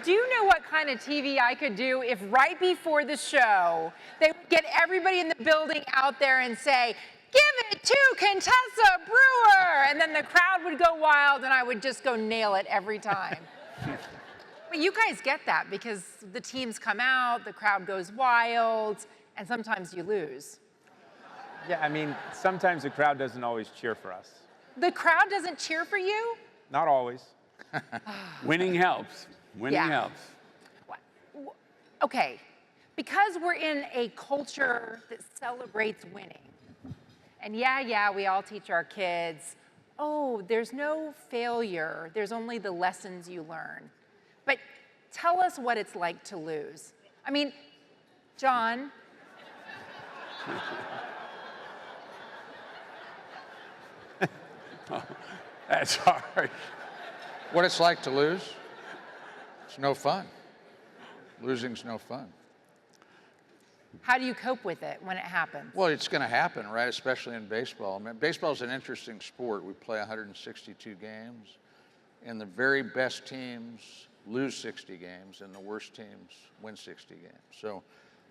Do you know what kind of TV I could do if right before the show, they would get everybody in the building out there and say, "Give it to Contessa Brewer," and then the crowd would go wild and I would just go nail it every time. But you guys get that because the teams come out, the crowd goes wild, and sometimes you lose. Yeah, I mean, sometimes the crowd doesn't always cheer for us. The crowd doesn't cheer for you? Not always. Winning helps. Winning helps. Okay, because we're in a culture that celebrates winning, and yeah, we all teach our kids, oh, there's no failure, there's only the lessons you learn. But tell us what it's like to lose. I mean, John. Oh, that's hard. What it's like to lose? It's no fun. Losing's no fun. How do you cope with it when it happens? Well, it's going to happen, right? Especially in baseball. I mean, baseball's an interesting sport. We play 162 games, and the very best teams lose 60 games, and the worst teams win 60 games. So,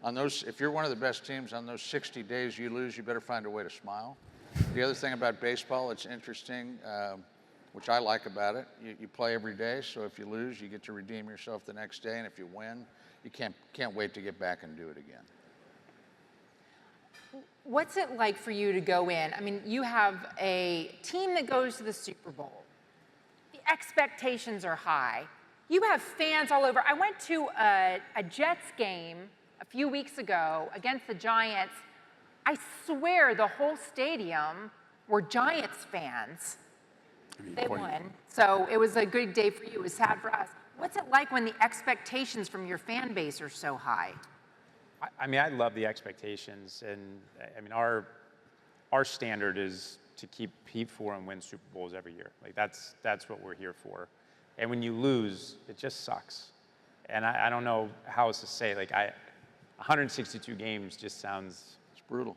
on those, if you're one of the best teams, on those 60 days you lose, you better find a way to smile. The other thing about baseball, it's interesting, which I like about it. You play every day, so if you lose, you get to redeem yourself the next day, and if you win, you can't wait to get back and do it again. What's it like for you to go in? I mean, you have a team that goes to the Super Bowl. The expectations are high. You have fans all over. I went to a Jets game a few weeks ago against the Giants. I swear the whole stadium were Giants fans. They won, so it was a good day for you. It was sad for us. What's it like when the expectations from your fan base are so high? I mean, I love the expectations, and I mean, our standard is to compete for and win Super Bowls every year. Like that's what we're here for. And when you lose, it just sucks. And I don't know how else to say. Like 162 games just sounds brutal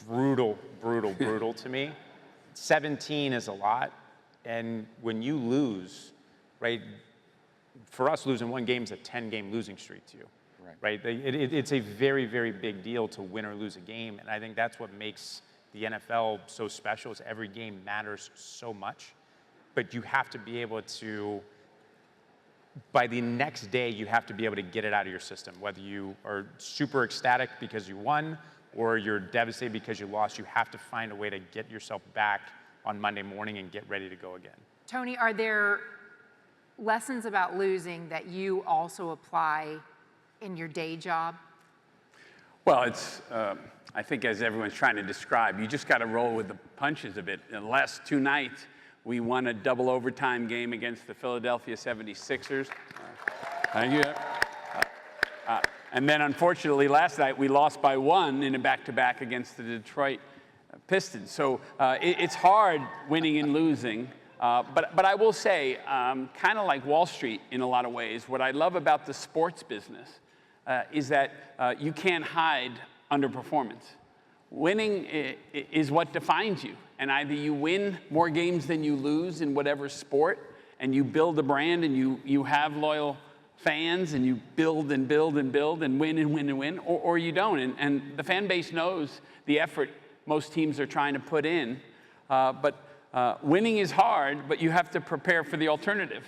to me. 17 is a lot, and when you lose, right? For us, losing one game is a 10-game losing streak to you. Right? It's a very, very big deal to win or lose a game, and I think that's what makes the NFL so special is every game matters so much, but you have to be able to, by the next day, you have to be able to get it out of your system. Whether you are super ecstatic because you won or you're devastated because you lost, you have to find a way to get yourself back on Monday morning and get ready to go again. Tony, are there lessons about losing that you also apply in your day job? Well, it's, I think as everyone's trying to describe, you just got to roll with the punches of it. In the last two nights, we won a double overtime game against the Philadelphia 76ers. Thank you. And then unfortunately last night we lost by one in a back-to-back against the Detroit Pistons. So it's hard winning and losing. But I will say, kind of like Wall Street in a lot of ways, what I love about the sports business is that you can't hide underperformance. Winning is what defines you. And either you win more games than you lose in whatever sport, and you build a brand and you have loyal fans and you build and build and build and win and win and win, or you don't. And the fan base knows the effort most teams are trying to put in. But winning is hard, but you have to prepare for the alternative.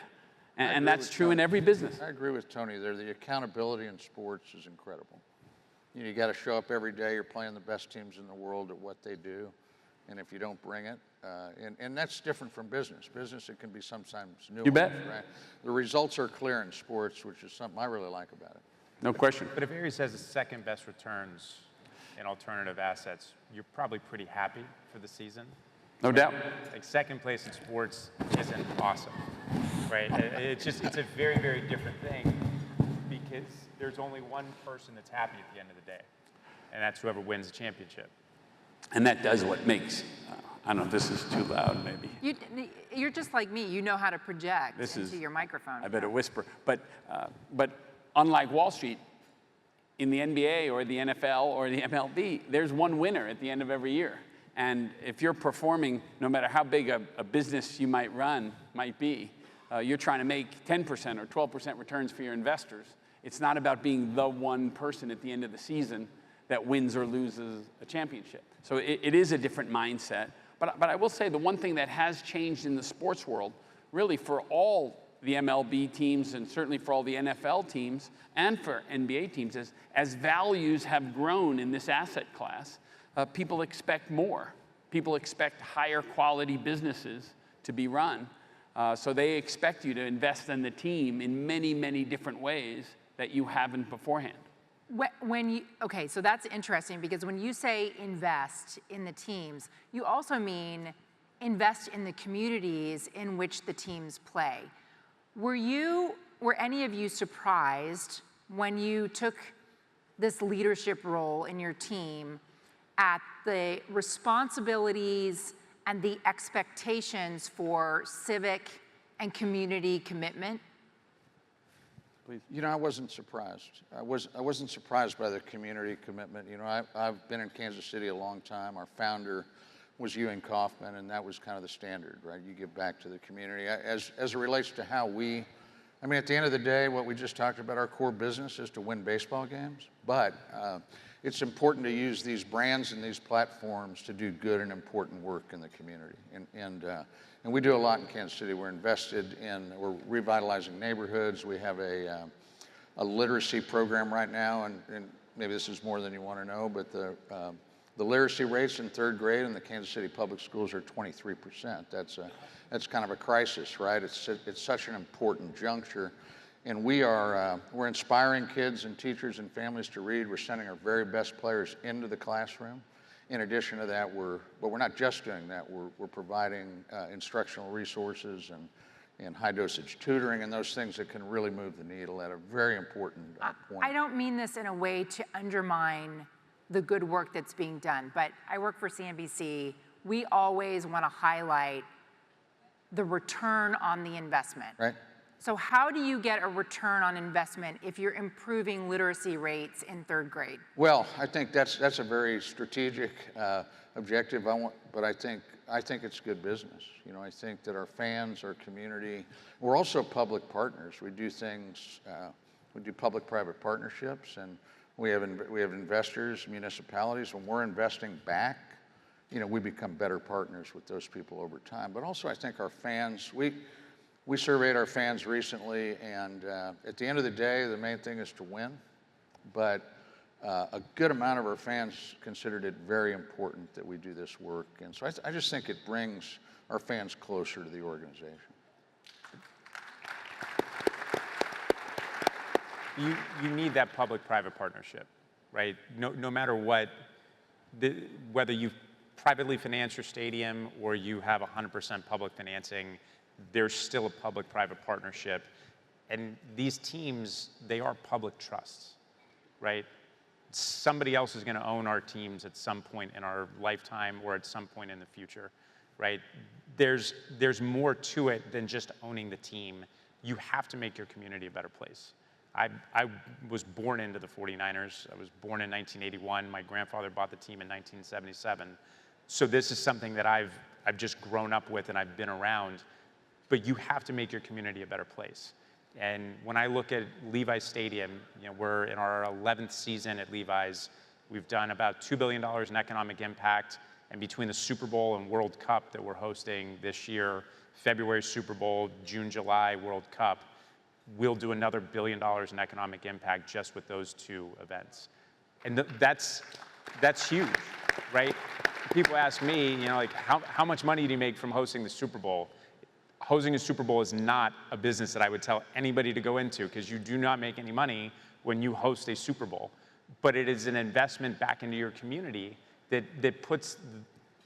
And that's true in every business. I agree with Tony there. The accountability in sports is incredible. You got to show up every day. You're playing the best teams in the world at what they do. And if you don't bring it, and that's different from business. Business, it can be sometimes nuanced. You bet. Right? The results are clear in sports, which is something I really like about it. No question. But if Aries has the second best returns in alternative assets, you're probably pretty happy for the season. No doubt. Like second place in sports isn't awesome, right? It's a very, very different thing because there's only one person that's happy at the end of the day, and that's whoever wins the championship. And that does what makes, I don't know if this is too loud maybe. You're just like me. You know how to project into your microphone. I better whisper. But unlike Wall Street, in the NBA or the NFL or the MLB, there's one winner at the end of every year. And if you're performing, no matter how big a business you might be, you're trying to make 10% or 12% returns for your investors. It's not about being the one person at the end of the season that wins or loses a championship. So it is a different mindset. But I will say the one thing that has changed in the sports world, really for all the MLB teams and certainly for all the NFL teams and for NBA teams, is as values have grown in this asset class, people expect more. People expect higher quality businesses to be run. So they expect you to invest in the team in many, many different ways that you haven't beforehand. Okay, so that's interesting because when you say invest in the teams, you also mean invest in the communities in which the teams play. Were any of you surprised when you took this leadership role in your team at the responsibilities and the expectations for civic and community commitment? You know, I wasn't surprised. I wasn't surprised by the community commitment. You know, I've been in Kansas City a long time. Our founder was Ewing Kauffman, and that was kind of the standard, right? You give back to the community. As it relates to how I mean, at the end of the day, what we just talked about, our core business is to win baseball games, but it's important to use these brands and these platforms to do good and important work in the community. And we do a lot in Kansas City. We're revitalizing neighborhoods. We have a literacy program right now, and maybe this is more than you want to know, but the literacy rates in third grade in the Kansas City public schools are 23%. That's kind of a crisis, right? It's such an important juncture. And we're inspiring kids and teachers and families to read. We're sending our very best players into the classroom. In addition to that, but we're not just doing that. We're providing instructional resources and high dosage tutoring and those things that can really move the needle at a very important point. I don't mean this in a way to undermine the good work that's being done, but I work for CNBC. We always want to highlight the return on the investment. Right. So how do you get a return on investment if you're improving literacy rates in third grade? Well, I think that's a very strategic objective. But I think it's good business. You know, I think that our fans, our community, we're also public partners. We do things. We do public-private partnerships, and we have investors, municipalities. When we're investing back, you know, we become better partners with those people over time. But also, I think our fans. We surveyed our fans recently, and at the end of the day, the main thing is to win. But a good amount of our fans considered it very important that we do this work. And so I just think it brings our fans closer to the organization. You need that public-private partnership, right? No matter what, whether you privately finance your stadium or you have 100% public financing, there's still a public-private partnership. And these teams, they are public trusts, right? Somebody else is going to own our teams at some point in our lifetime or at some point in the future, right? There's more to it than just owning the team. You have to make your community a better place. I was born into the 49ers. I was born in 1981. My grandfather bought the team in 1977. So this is something that I've just grown up with and I've been around. But you have to make your community a better place. And when I look at Levi's Stadium, you know, we're in our 11th season at Levi's. We've done about $2 billion in economic impact. And between the Super Bowl and World Cup that we're hosting this year, February Super Bowl, June, July World Cup, we'll do another $1 billion in economic impact just with those two events. And that's huge, right? People ask me, you know, like, how much money do you make from hosting the Super Bowl? Hosting a Super Bowl is not a business that I would tell anybody to go into because you do not make any money when you host a Super Bowl. But it is an investment back into your community that puts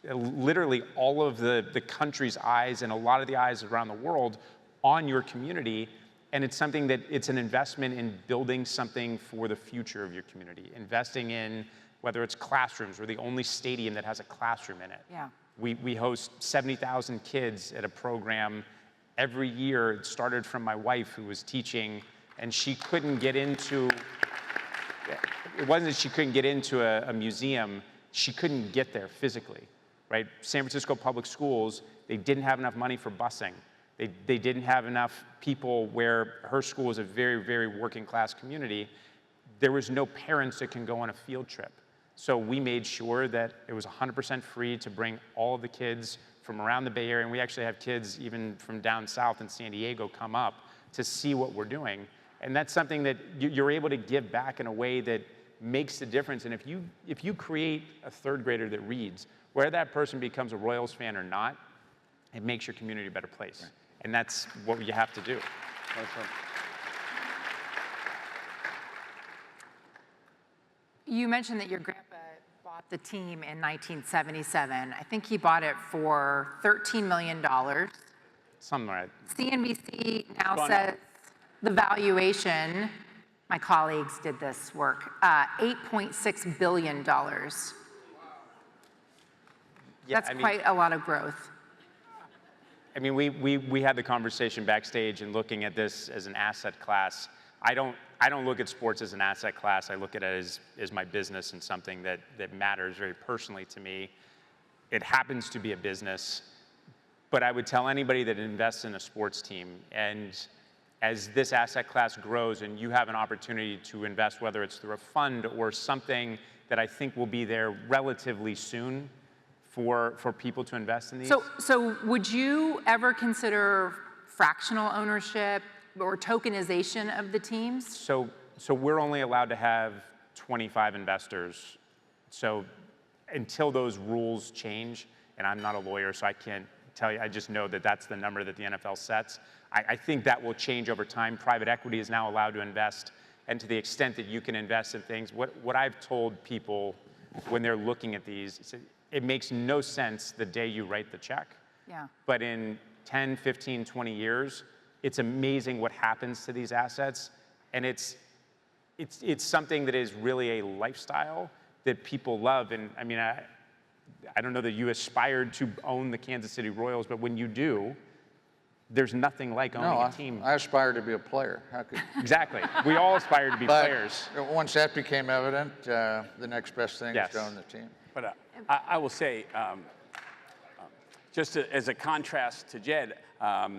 literally all of the country's eyes and a lot of the eyes around the world on your community. And it's something that it's an investment in building something for the future of your community, investing in whether it's classrooms. We're the only stadium that has a classroom in it. Yeah. We host 70,000 kids at a program every year. It started from my wife who was teaching, and she couldn't get into, it wasn't that she couldn't get into a museum, she couldn't get there physically, right? San Francisco Public Schools, they didn't have enough money for busing. They didn't have enough people where her school is a very, very working class community. There was no parents that can go on a field trip. So we made sure that it was 100% free to bring all of the kids from around the Bay Area, and we actually have kids even from down south in San Diego come up to see what we're doing. And that's something that you're able to give back in a way that makes the difference. And if you create a third grader that reads, where that person becomes a Royals fan or not, it makes your community a better place. Right. And that's what you have to do. You mentioned that your grandpa bought the team in 1977. I think he bought it for $13 million. Something like that. CNBC now says the valuation, my colleagues did this work, $8.6 billion. That's quite a lot of growth. I mean, we had the conversation backstage and looking at this as an asset class. I don't look at sports as an asset class. I look at it as my business and something that matters very personally to me. It happens to be a business, but I would tell anybody that invests in a sports team, and as this asset class grows and you have an opportunity to invest, whether it's through a fund or something that I think will be there relatively soon for people to invest in these. So would you ever consider fractional ownership or tokenization of the teams? So we're only allowed to have 25 investors. So until those rules change, and I'm not a lawyer, so I can't tell you, I just know that that's the number that the NFL sets. I think that will change over time. Private equity is now allowed to invest, and to the extent that you can invest in things, what I've told people when they're looking at these, it makes no sense the day you write the check. Yeah. But in 10, 15, 20 years, it's amazing what happens to these assets, and it's something that is really a lifestyle that people love. And I mean, I don't know that you aspired to own the Kansas City Royals, but when you do, there's nothing like owning a team. I aspire to be a player. Exactly. We all aspire to be players. Once that became evident, the next best thing is to own the team. But I will say, just as a contrast to Jed, a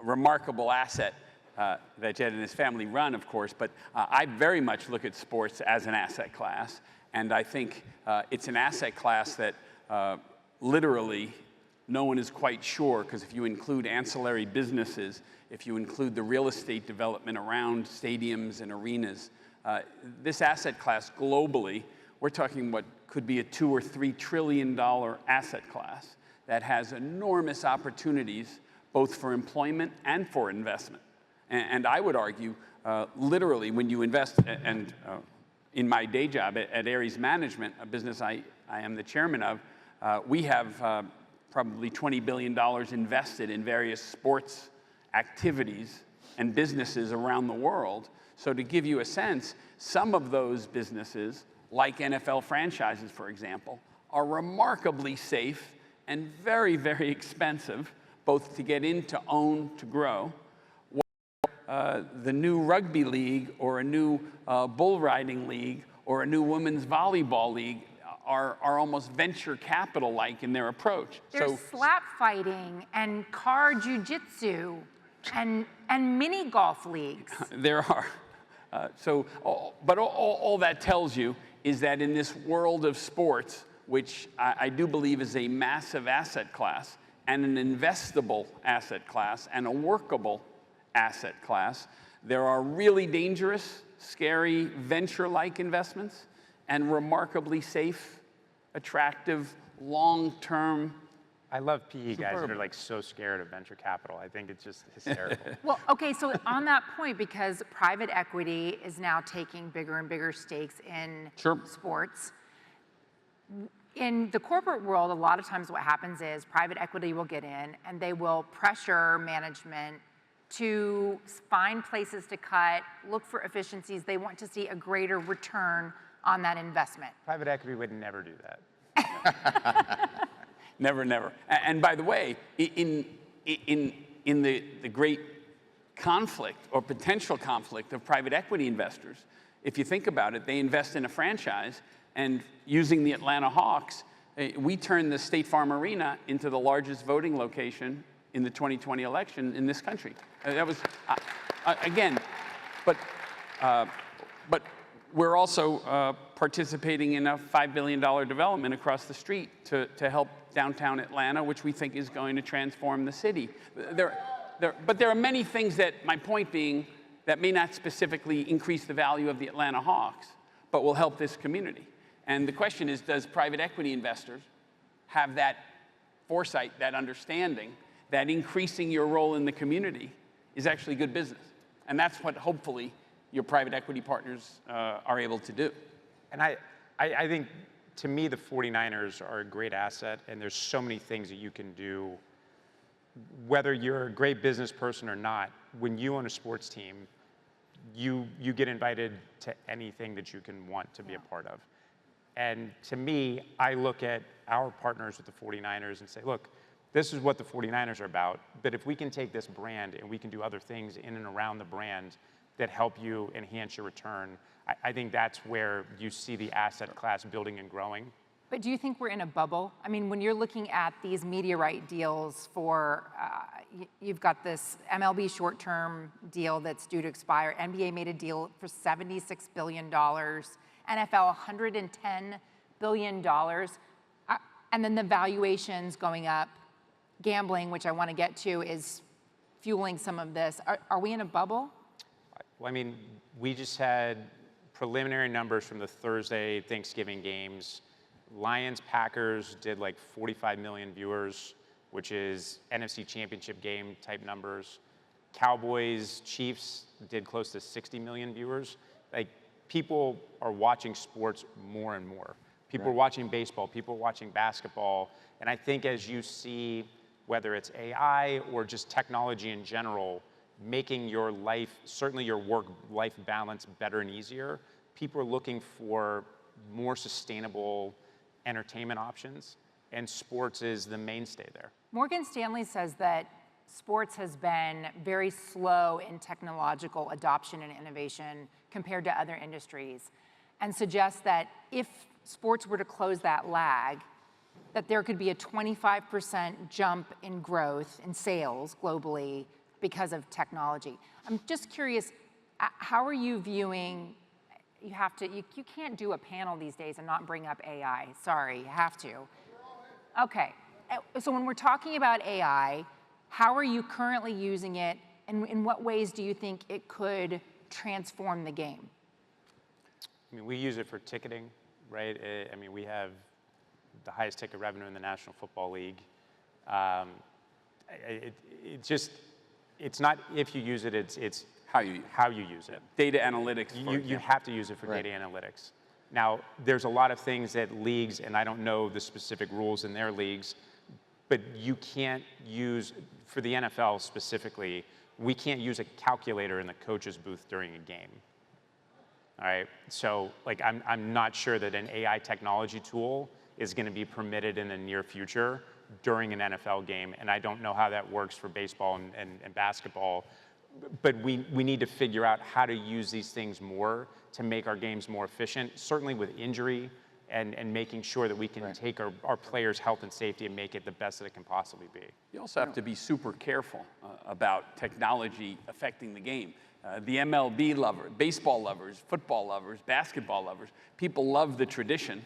remarkable asset that Jed and his family run, of course, but I very much look at sports as an asset class, and I think it's an asset class that literally no one is quite sure, because if you include ancillary businesses, if you include the real estate development around stadiums and arenas, this asset class globally, we're talking what could be a $2 or $3 trillion asset class that has enormous opportunities both for employment and for investment. And I would argue, literally, when you invest, and in my day job at Ares Management, a business I am the chairman of, we have probably $20 billion invested in various sports activities and businesses around the world. So to give you a sense, some of those businesses, like NFL franchises, for example, are remarkably safe and very, very expensive, both to get in, to own, to grow. The new rugby league or a new bull riding league or a new women's volleyball league are almost venture capital-like in their approach. There's slap fighting and car jujitsu and mini golf leagues. There are. But all that tells you is that in this world of sports, which I do believe is a massive asset class and an investable asset class and a workable asset class, there are really dangerous, scary, venture-like investments and remarkably safe, attractive, long-term. I love PE guys that are like so scared of venture capital. I think it's just hysterical. Well, okay, so on that point, because private equity is now taking bigger and bigger stakes in sports, in the corporate world, a lot of times what happens is private equity will get in and they will pressure management to find places to cut, look for efficiencies. They want to see a greater return on that investment. Private equity would never do that. Never, never. And by the way, in the great conflict or potential conflict of private equity investors, if you think about it, they invest in a franchise, and using the Atlanta Hawks, we turned the State Farm Arena into the largest voting location in the 2020 election in this country. That was, again, but we're also participating in a $5 billion development across the street to help downtown Atlanta, which we think is going to transform the city. But there are many things that, my point being, that may not specifically increase the value of the Atlanta Hawks, but will help this community. And the question is, does private equity investors have that foresight, that understanding, that increasing your role in the community is actually good business? And that's what hopefully your private equity partners are able to do. And I think, to me, the 49ers are a great asset, and there's so many things that you can do. Whether you're a great business person or not, when you own a sports team, you get invited to anything that you can want to be a part of. And to me, I look at our partners with the 49ers and say, look, this is what the 49ers are about, but if we can take this brand and we can do other things in and around the brand that help you enhance your return, I think that's where you see the asset class building and growing. But do you think we're in a bubble? I mean, when you're looking at these media right deals for, you've got this MLB short-term deal that's due to expire. NBA made a deal for $76 billion. NFL, $110 billion. And then the valuations going up. Gambling, which I want to get to, is fueling some of this. Are we in a bubble? Well, I mean, we just had preliminary numbers from the Thursday Thanksgiving games. Lions-Packers did like 45 million viewers, which is NFC Championship game type numbers. Cowboys-Chiefs did close to 60 million viewers. Like, people are watching sports more and more. People are watching baseball, people are watching basketball. And I think as you see, whether it's AI or just technology in general, making your life, certainly your work-life balance, better and easier, people are looking for more sustainable entertainment options, and sports is the mainstay there. Morgan Stanley says that sports has been very slow in technological adoption and innovation compared to other industries, and suggests that if sports were to close that lag, that there could be a 25% jump in growth in sales globally because of technology. I'm just curious, how are you viewing, you can't do a panel these days and not bring up AI. Sorry, you have to. Okay, so when we're talking about AI, how are you currently using it, and in what ways do you think it could transform the game? I mean, we use it for ticketing, right? I mean, we have the highest ticket revenue in the National Football League. It's not if you use it, it's how you use it. Data analytics, you have to use it for data analytics. Now, there's a lot of things that leagues, and I don't know the specific rules in their leagues, but you can't use, for the NFL specifically, we can't use a calculator in the coach's booth during a game. All right, so like I'm not sure that an AI technology tool is going to be permitted in the near future during an NFL game, and I don't know how that works for baseball and basketball, but we need to figure out how to use these things more to make our games more efficient, certainly with injury and making sure that we can take our players' health and safety and make it the best that it can possibly be. You also have to be super careful about technology affecting the game. The MLB lovers, baseball lovers, football lovers, basketball lovers, people love the tradition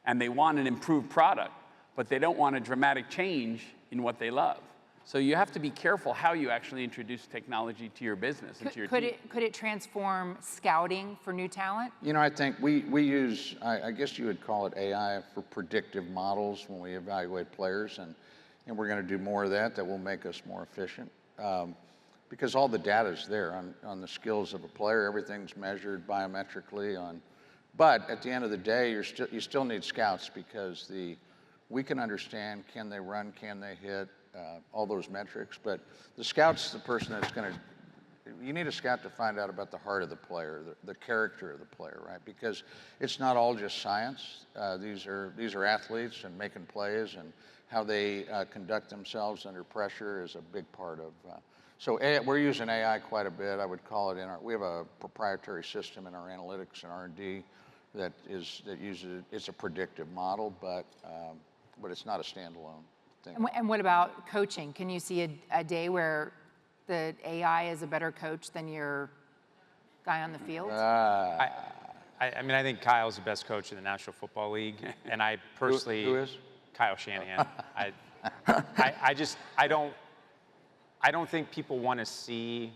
and they want an improved product, but they don't want a dramatic change in what they love. So you have to be careful how you actually introduce technology to your business and to your team. Could it transform scouting for new talent? You know, I think we use, I guess you would call it AI for predictive models when we evaluate players, and we're going to do more of that will make us more efficient. Because all the data is there on the skills of a player. Everything's measured biometrically but at the end of the day, you still need scouts, because we can understand, can they run, can they hit, all those metrics, but the scout's the person that's you need a scout to find out about the heart of the player, the character of the player, right? Because it's not all just science. These are athletes, and making plays and how they conduct themselves under pressure is a big part of. So we're using AI quite a bit. I would call it we have a proprietary system in our analytics and R&D that uses it's a predictive model, but it's not a standalone. think. And what about coaching? Can you see a day where the AI is a better coach than your guy on the field? I mean, I think Kyle's the best coach in the National Football League, and I personally... Who is? Kyle Shanahan. I don't think people want to see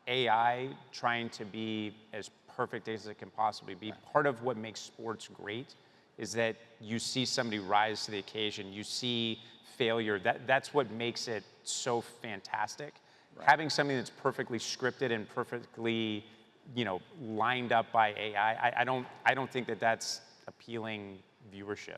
AI trying to be as perfect as it can possibly be. Part of what makes sports great is that you see somebody rise to the occasion, you see failure. That's what makes it so fantastic. Right. Having something that's perfectly scripted and perfectly, lined up by AI, I don't think that that's appealing viewership.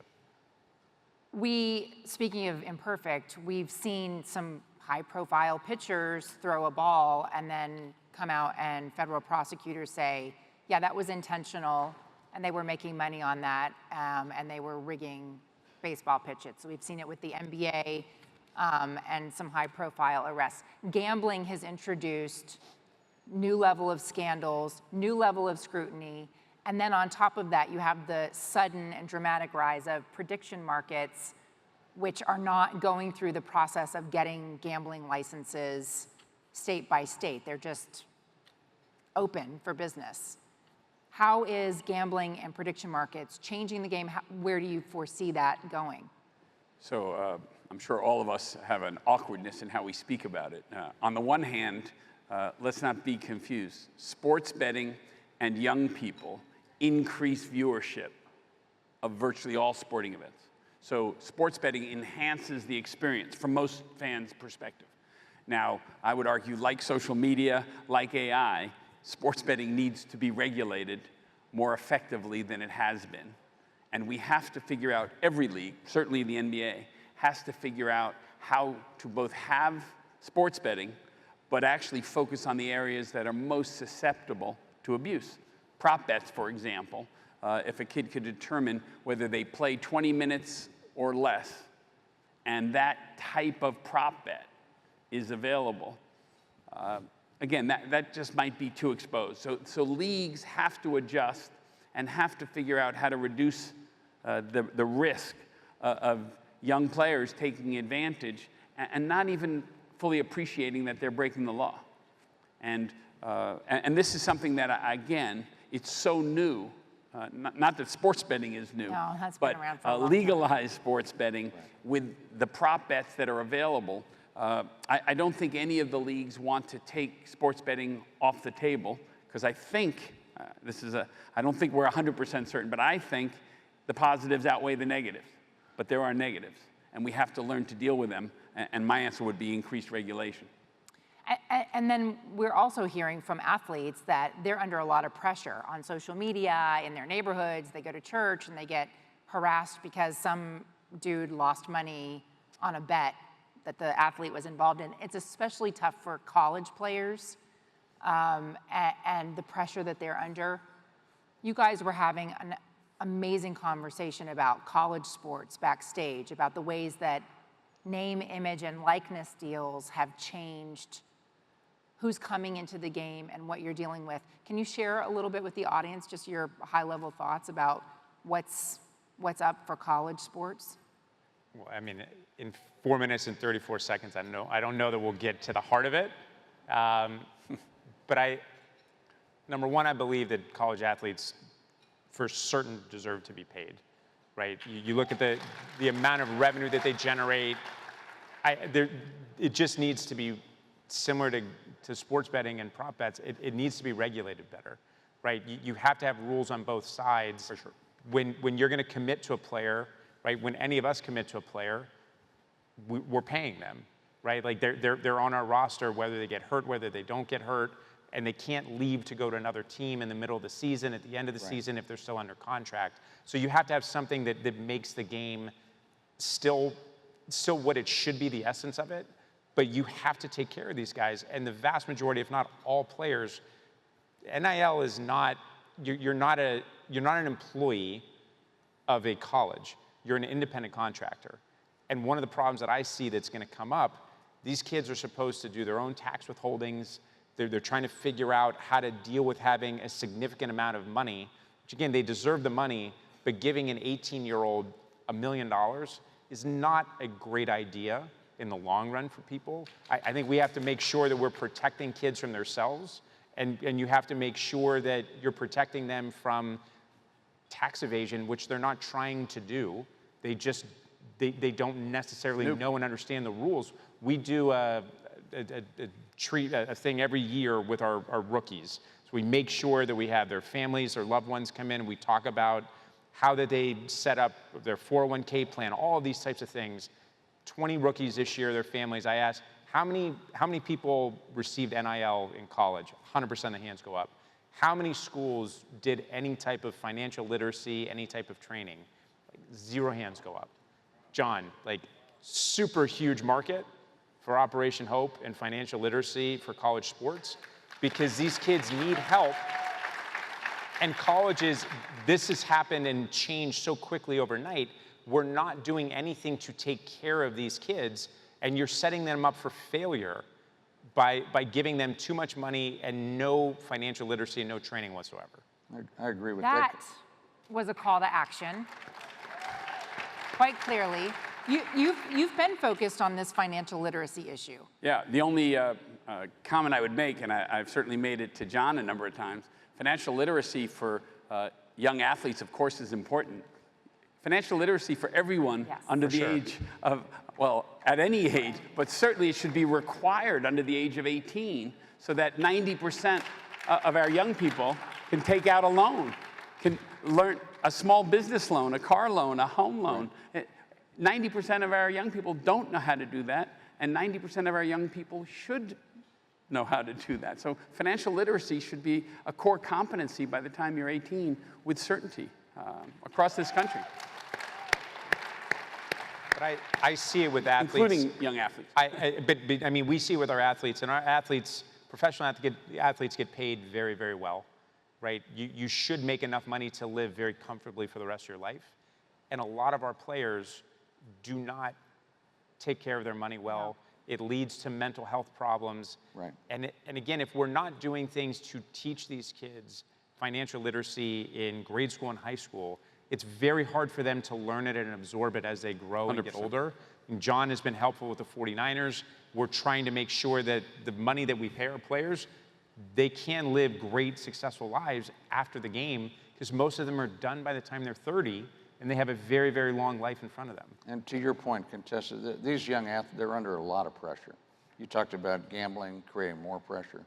Speaking of imperfect, we've seen some high-profile pitchers throw a ball and then come out and federal prosecutors say, yeah, that was intentional, and they were making money on that, and they were rigging baseball pitches. So we've seen it with the NBA and some high-profile arrests. Gambling has introduced new level of scandals, new level of scrutiny, and then on top of that, you have the sudden and dramatic rise of prediction markets, which are not going through the process of getting gambling licenses state by state. They're just open for business. How is gambling and prediction markets changing the game? Where do you foresee that going? So I'm sure all of us have an awkwardness in how we speak about it. On the one hand, let's not be confused. Sports betting and young people increase viewership of virtually all sporting events. So sports betting enhances the experience from most fans' perspective. Now, I would argue, like social media, like AI, sports betting needs to be regulated more effectively than it has been. And we have to figure out, every league, certainly the NBA, has to figure out how to both have sports betting, but actually focus on the areas that are most susceptible to abuse. Prop bets, for example, if a kid could determine whether they play 20 minutes or less, and that type of prop bet is available, again, that just might be too exposed. So leagues have to adjust and have to figure out how to reduce the risk of young players taking advantage and not even fully appreciating that they're breaking the law. And this is something that, again, it's so new. Not that sports betting is new, no, that's but been around for a long legalized sports betting with the prop bets that are available. I don't think any of the leagues want to take sports betting off the table, because I think, I don't think we're 100% certain, but I think the positives outweigh the negatives. But there are negatives, and we have to learn to deal with them, and my answer would be increased regulation. And then we're also hearing from athletes that they're under a lot of pressure on social media, in their neighborhoods. They go to church and they get harassed because some dude lost money on a bet that the athlete was involved in. It's especially tough for college players and the pressure that they're under. You guys were having an amazing conversation about college sports backstage, about the ways that name, image, and likeness deals have changed who's coming into the game and what you're dealing with. Can you share a little bit with the audience, just your high-level thoughts about what's up for college sports? Well, I mean, in 4 minutes and 34 seconds, I don't know that we'll get to the heart of it. But number one, I believe that college athletes for certain deserve to be paid, right? You look at the amount of revenue that they generate. It just needs to be similar to sports betting and prop bets. It needs to be regulated better, right? You have to have rules on both sides. For sure. When you're going to commit to a player, right? When any of us commit to a player, we're paying them, right? Like they're on our roster, whether they get hurt, whether they don't get hurt, and they can't leave to go to another team in the middle of the season, at the end of the season, if they're still under contract. So you have to have something that makes the game still what it should be, the essence of it, but you have to take care of these guys. And the vast majority, if not all players, NIL is not, you're not an employee of a college. You're an independent contractor. And one of the problems that I see that's going to come up, these kids are supposed to do their own tax withholdings. They're trying to figure out how to deal with having a significant amount of money, which again, they deserve the money, but giving an 18-year-old $1 million is not a great idea in the long run for people. I think we have to make sure that we're protecting kids from themselves, and you have to make sure that you're protecting them from tax evasion, which they're not trying to do. They just, they don't necessarily know and understand the rules. We do a thing every year with our rookies. So we make sure that we have their families, their loved ones come in, and we talk about how that they set up their 401k plan, all of these types of things. 20 rookies this year, their families. I asked, how many people received NIL in college? 100% of the hands go up. How many schools did any type of financial literacy, any type of training? Like 0 hands go up. John, like super huge market for Operation Hope and financial literacy for college sports, because these kids need help. And colleges, this has happened and changed so quickly overnight. We're not doing anything to take care of these kids, and you're setting them up for failure by giving them too much money and no financial literacy and no training whatsoever. I agree with That was a call to action, quite clearly. You've been focused on this financial literacy issue. Yeah, the only comment I would make, and I've certainly made it to John a number of times, financial literacy for young athletes, of course, is important. Financial literacy for everyone under the age of, well, at any age, but certainly it should be required under the age of 18 so that 90% of our young people can take out a loan, can learn a small business loan, a car loan, a home loan. 90% of our young people don't know how to do that, and 90% of our young people should know how to do that. So financial literacy should be a core competency by the time you're 18 with certainty across this country. But I see it with athletes. Including young athletes. But I mean, we see it with our athletes, and our athletes, professional athletes get paid very, very well, right? You should make enough money to live very comfortably for the rest of your life. And a lot of our players do not take care of their money well. It leads to mental health problems. Right. And again, if we're not doing things to teach these kids financial literacy in grade school and high school, it's very hard for them to learn it and absorb it as they grow and 100%. get older. And John has been helpful with the 49ers. We're trying to make sure that the money that we pay our players, they can live great, successful lives after the game, because most of them are done by the time they're 30, and they have a very, very long life in front of them. And to your point, Contessa, these young athletes, they're under a lot of pressure. You talked about gambling creating more pressure.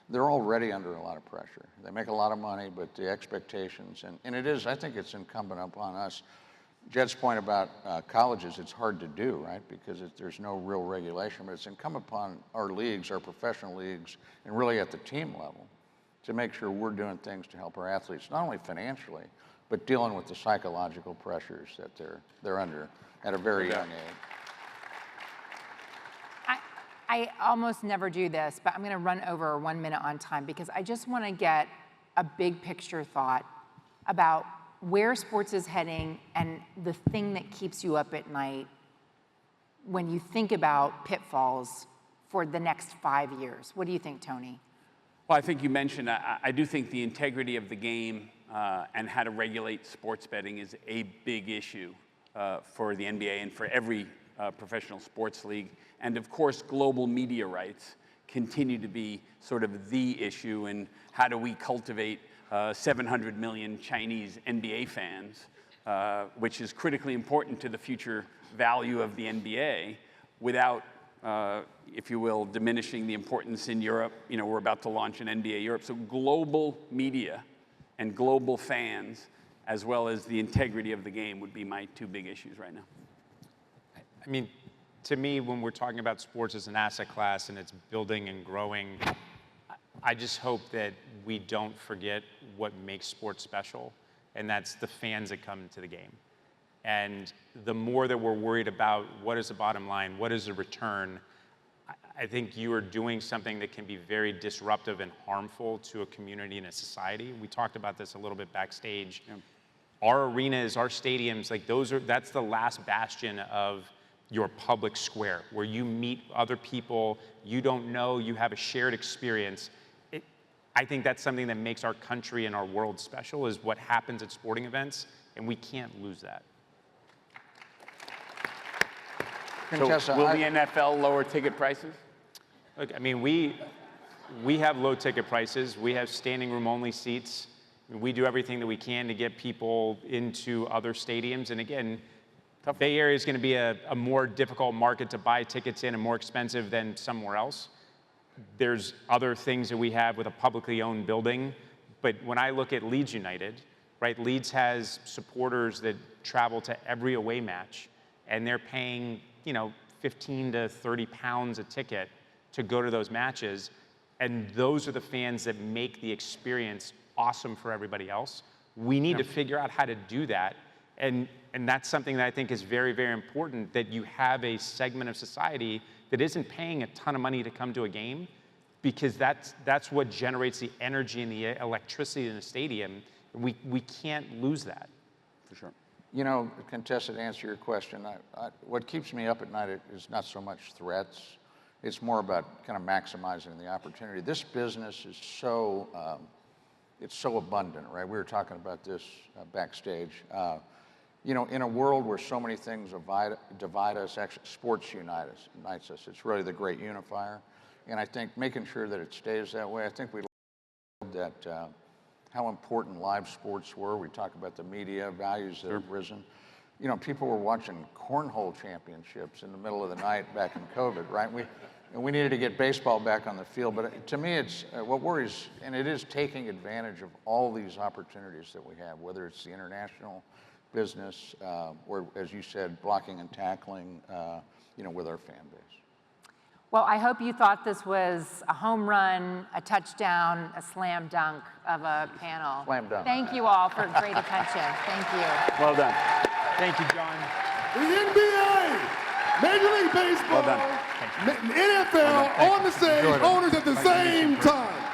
They're already under a lot of pressure. They make a lot of money, but the expectations, and it is, I think it's incumbent upon us. Jed's point about colleges, it's hard to do, right? Because there's no real regulation, but it's incumbent upon our leagues, our professional leagues, and really at the team level to make sure we're doing things to help our athletes, not only financially, but dealing with the psychological pressures that they're under at a very young age. I almost never do this, but I'm going to run over 1 minute on time because I just want to get a big picture thought about where sports is heading and the thing that keeps you up at night when you think about pitfalls for the next 5 years. What do you think, Tony? Well, I think you mentioned, I do think the integrity of the game and how to regulate sports betting is a big issue for the NBA and for every professional sports league. And of course, global media rights continue to be sort of the issue, and how do we cultivate 700 million Chinese NBA fans, which is critically important to the future value of the NBA, without, if you will, diminishing the importance in Europe. You know, we're about to launch an NBA Europe. So global media and global fans, as well as the integrity of the game, would be my 2 big issues right now. I mean, to me, when we're talking about sports as an asset class and it's building and growing, I just hope that we don't forget what makes sports special, and that's the fans that come to the game. And the more that we're worried about what is the bottom line, what is the return, I think you are doing something that can be very disruptive and harmful to a community and a society. We talked about this a little bit backstage. Yeah. Our arenas, our stadiums, like that's the last bastion of your public square, where you meet other people you don't know, you have a shared experience. I think that's something that makes our country and our world special, is what happens at sporting events, and we can't lose that. Contessa, will the NFL lower ticket prices? Look, I mean, we have low ticket prices. We have standing room only seats. We do everything that we can to get people into other stadiums. And again, Bay Area is going to be a more difficult market to buy tickets in and more expensive than somewhere else. There's other things that we have with a publicly owned building. But when I look at Leeds United, right, Leeds has supporters that travel to every away match, and they're paying, 15 to 30 pounds a ticket to go to those matches. And those are the fans that make the experience awesome for everybody else. We need to figure out how to do that. And that's something that I think is very, very important, that you have a segment of society that isn't paying a ton of money to come to a game, because that's what generates the energy and the electricity in the stadium. We can't lose that. For sure. Contessa, to answer your question, what keeps me up at night is not so much threats. It's more about kind of maximizing the opportunity. This business is it's so abundant, right? We were talking about this backstage. In a world where so many things divide us, actually, sports unites us. It's really the great unifier. And I think making sure that it stays that way, I think we learned that how important live sports were. We talk about the media values that have risen. People were watching cornhole championships in the middle of the night back in COVID, right? We needed to get baseball back on the field. But to me, it's what worries, and it is taking advantage of all these opportunities that we have, whether it's the international business or, as you said, blocking and tackling, with our fan base. Well, I hope you thought this was a home run, a touchdown, a slam dunk of a panel. Slam dunk. Thank you all for great attention. Thank you. Well done. Thank you, John. The NBA, Major League Baseball, Well done. NFL on the stage, owners at the same time.